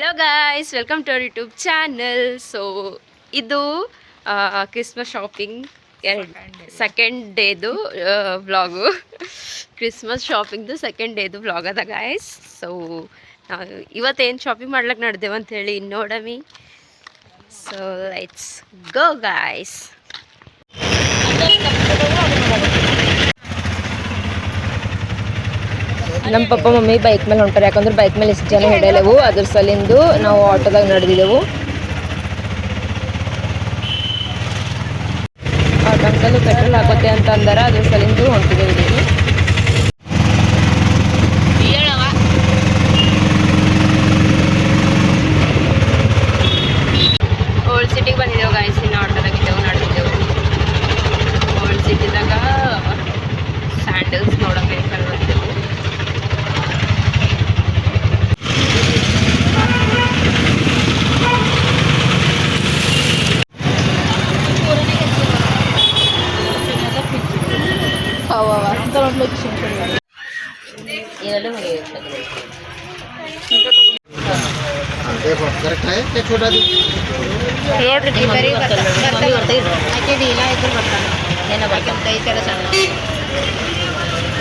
Hello guys, welcome to our YouTube channel. So ಇದು Christmas shopping second ಡೇದು vlog. Christmas ಶಾಪಿಂಗ್ದು second ಡೇದು vlog ಅದ ಗಾಯ್ಸ್. ಸೊ ನಾವು ಇವತ್ತೇನು ಶಾಪಿಂಗ್ ಮಾಡ್ಲಿಕ್ಕೆ ನಡೆದೇವು ಅಂಥೇಳಿ ನೋಡಮಿ. So let's go guys. ನಮ್ಮ ಪಪ್ಪ ಮಮ್ಮಿ ಬೈಕ್ ಮೇಲೆ ಹೊಂಟಾರೆ, ಯಾಕಂದ್ರೆ ಬೈಕ್ ಮೇಲೆ ಇಷ್ಟು ಜನ ಹಿಡಿಯಲೆವು, ಅದ್ರ ಸಲಿಂದು ನಾವು ಆಟೋದಾಗ ನಡೆದಿದ್ದೆವು. ಆ ಟಂಕಲ್ಲಿ ಪೆಟ್ರೋಲ್ ಹಾಕೋತೆ ಅಂತ ಅಂದಾರ, ಅದ್ರ ಸಲಿಂದು ಹೊಂಟಿದ್ದೇವೆ ಇಲ್ಲಿ. ಓಲ್ಡ್ ಸಿಟಿಗೆ ಬಂದಿದ್ದೆವು ಗಾಯ್ಸ್. ಇನ್ನು ಆಟೋದಾಗಿದ್ದೆವು, ನಡೆದಿದ್ದೆವು. ಓಲ್ಡ್ ಸಿಟಿದಾಗ ಸ್ಯಾಂಡಲ್ಸ್ ನೋಡೋಕೆ ಬಂದಿದ್ದೆವು.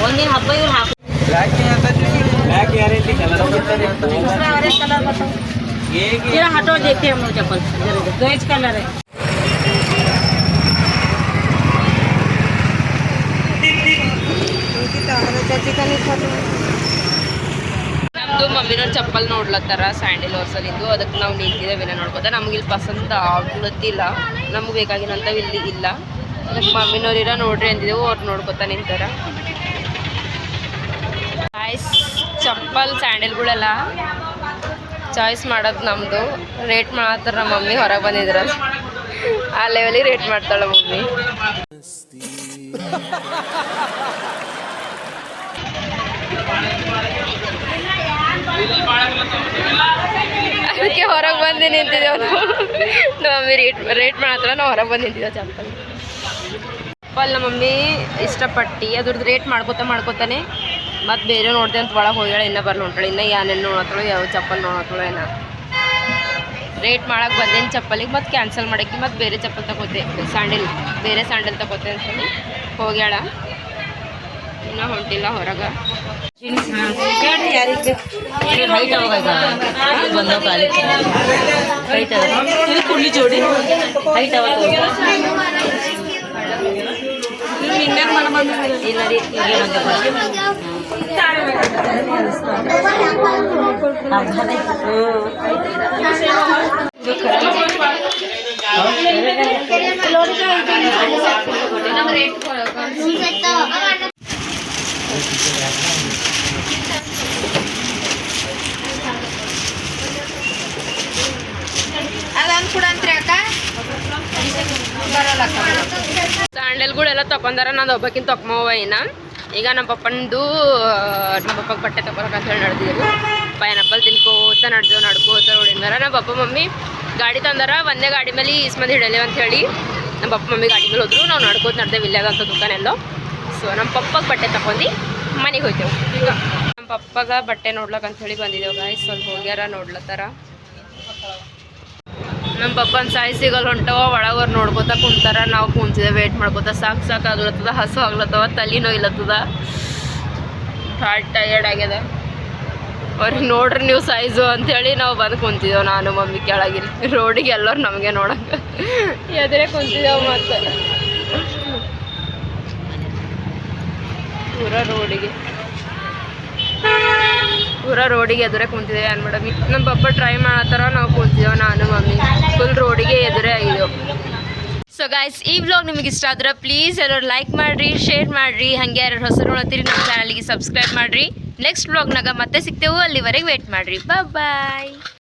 ಒಂದಿನ ಹಬ್ಬ ಇವ್ರು ಹಾಕಿ हटो देखते हम लोग चप्पल गैस कलर है. ನಮ್ಮದು ಮಮ್ಮಿನವ್ರು ಚಪ್ಪಲ್ ನೋಡ್ಲತ್ತಾರ ಸ್ಯಾಂಡಲ್ ಹೊಸಲಿಂದು, ಅದಕ್ಕೆ ನಾವು ನಿಂತಿದ್ದೇವೆ ನೋಡ್ಕೋತ. ನಮ್ಗೆ ಇಲ್ಲಿ ಪಸಂದ ಆಗ್ಲತ್ತಿಲ್ಲ, ನಮ್ಗೆ ಬೇಕಾಗಿನಂಥವು ಇಲ್ಲಿ ಇಲ್ಲ. ಅದಕ್ಕೆ ಮಮ್ಮಿನವ್ರಿರ ನೋಡ್ರಿ ಅಂದಿದ್ದೆವು, ಅವ್ರು ನೋಡ್ಕೋತ ನಿಂತಾರ. ಗಾಯ್ಸ್, ಚಪ್ಪಲ್ ಸ್ಯಾಂಡಲ್ಗಳೆಲ್ಲ ಚಾಯ್ಸ್ ಮಾಡೋದು ನಮ್ಮದು. ರೇಟ್ ಮಾಡತ್ತಾರ ನಮ್ಮ ಮಮ್ಮಿ, ಹೊರಗೆ ಬಂದಿದ್ರ ಆ ಲೆವೆಲಿಗೆ ರೇಟ್ ಮಾಡ್ತಾಳೆ ಮಮ್ಮಿ. ಅದಕ್ಕೆ ಹೊರಗೆ ಬಂದು ನಿಂತಿದ್ದೇವೆ ನಾವು. ನಮ್ಮ ಮಮ್ಮಿ ರೇಟ್ ಮಾಡತ್ತಾರ, ನಾವು ಹೊರಗೆ ಬಂದು ನಿಂತಿದ್ದೇವೆ. ಚಪ್ಪಲ್ ನಮ್ಮ ಮಮ್ಮಿ ಇಷ್ಟಪಟ್ಟು ಅದ್ರದ್ದು ರೇಟ್ ಮಾಡ್ಕೋತಾನೆ ಮತ್ತು ಬೇರೆ ನೋಡ್ದೆ ಅಂತ ಒಳಗೆ ಹೋಗ್ಯಾಳ. ಇನ್ನೂ ಬರ್ಲಿ ಹೊಂಟಾಳೆ, ಇನ್ನೂ ಏನೇನು ನೋಡತ್ತಳು, ಯಾವ ಚಪ್ಪಲ್ ನೋಡತ್ತಳು ಏನೋ. ರೇಟ್ ಮಾಡಕ್ಕೆ ಬಂದೇನು ಚಪ್ಪಲಿಗೆ, ಮತ್ತು ಕ್ಯಾನ್ಸಲ್ ಮಾಡಕ್ಕೆ ಮತ್ತು ಬೇರೆ ಚಪ್ಪಲ್ ತಗೋತೆ, ಬೇರೆ ಸ್ಯಾಂಡಲ್ ತಗೋತೆ ಅಂತೇಳಿ ಹೋಗ್ಯಾಳ. ಇನ್ನೂ ಹೊಂಟಿಲ್ಲ ಹೊರಗೆ. ಜೋಡಿ ಇಲ್ಲ ರೀ, ಸ್ಯಾಂಡಲ್ಗಳೆಲ್ಲ ತಗೊಂಡಾರ. ನಾನು ಒಬ್ಬಕ್ಕಿಂತ ತಗೊಂಬವ ಈಗ ನಮ್ಮ ಪಪ್ಪಂದು ನಮ್ಮ ಪಪ್ಪಗೆ ಬಟ್ಟೆ ತಗೊಳಕ್ಕೆ ಹೇಳಿ ನಡೆದಿದ್ದೆವು. ಪೈನಾಪಲ್ ತಿನ್ಕೋತ ನಡ್ಕೋತ ನೋಡಿದಾರ. ನಮ್ಮ ಪಪ್ಪ ಮಮ್ಮಿ ಗಾಡಿ ತಂದಾರ, ಒಂದೇ ಗಾಡಿ ಮೇಲೆ ಮಂದಿ ಹಿಡಲೇವು ಅಂತ ಹೇಳಿ ನಮ್ಮ ಪಪ್ಪ ಮಮ್ಮಿ ಗಾಡಿ ಮೇಲೆ ಹೋದ್ರು. ನಾವು ನಡ್ಕೋತ ನಡೆದೇವು ಇಲ್ಲಾಗಂತ ದುಕಾನೆಲ್ಲೋ. ಸೊ ನಮ್ಮ ಪಪ್ಪಗೆ ಬಟ್ಟೆ ತಗೊಂಡು ಮನೆಗೆ ಹೋಗ್ತೇವೆ. ಈಗ ನಮ್ಮ ಪಪ್ಪಗೆ ಬಟ್ಟೆ ನೋಡ್ಲಕ್ಕ ಅಂತ ಹೇಳಿ ಬಂದಿದ್ದೆವು ಗಾಯ್ಸ್. ಸ್ವಲ್ಪ ಹೋಗ್ಯಾರ ನೋಡ್ಲತ್ತಾರ. ನಮ್ಮ ಪಪ್ಪನ ಸಾಯಿ ಸಿಗಲ್ ಹೊಂಟವ, ಒಳಗವ್ರು ನೋಡ್ಕೋತ ಕುಂತಾರ. ನಾವು ಕುಂತಿದ್ದೇವೆ ವೇಟ್ ಮಾಡ್ಕೋತ. ಸಾಕಾಗ್ಲತ್ತದ, ಹಸು ಆಗ್ಲತ್ತವ, ತಲೆ ನೋಯ್ಲತ್ತದ, ಟಯರ್ಡ್ ಆಗ್ಯದ. ಅವ್ರಿಗೆ ನೋಡ್ರಿ ನೀವು ಸೈಜು ಅಂಥೇಳಿ ನಾವು ಬಂದು ಕುಂತಿದ್ದೇವೆ. ನಾನು ಮಮ್ಮಿ ಕೆಳಗಿಲ್ಲ, ರೋಡಿಗೆ ಎಲ್ಲರೂ ನಮಗೆ ನೋಡಕ್ಕೆ ಎದುರೇ ಕುಂತಿದ್ದೇವೆ. ಮತ್ತು ಪೂರ ರೋಡಿಗೆ ಎದುರೇ ಕುಂತಿದ್ದೇವೆ. ಏನು ಮೇಡಮ್, ನಮ್ಮ ಪಪ್ಪ ಟ್ರೈ ಮಾಡತ್ತಾರ, ನಾವು ಕುಂತಿದ್ದೇವೆ ನಾನು ಮಮ್ಮಿ ಫುಲ್ ರೋಡಿಗೆ ಎದುರೇ ಆಗಿದ್ದೆವು. ಸೊ ಗಾಯ್ಸ್, ಈ ವ್ಲಾಗ್ ನಿಮಗೆ ಇಷ್ಟ ಆದ್ರೆ ಪ್ಲೀಸ್ ಎಲ್ಲರೂ ಲೈಕ್ ಮಾಡಿರಿ, ಶೇರ್ ಮಾಡಿರಿ. ಹಾಗೆ ಯಾರು ಹೊಸರು ನೋಡ್ತೀರಿ ನಮ್ಮ ಚಾನಲ್ಗೆ ಸಬ್ಸ್ಕ್ರೈಬ್ ಮಾಡಿರಿ. ನೆಕ್ಸ್ಟ್ ವ್ಲಾಗ್ನಾಗ ಮತ್ತೆ ಸಿಗ್ತೇವೆ, ಅಲ್ಲಿವರೆಗೆ ವೇಟ್ ಮಾಡಿರಿ. ಬಾಯ್.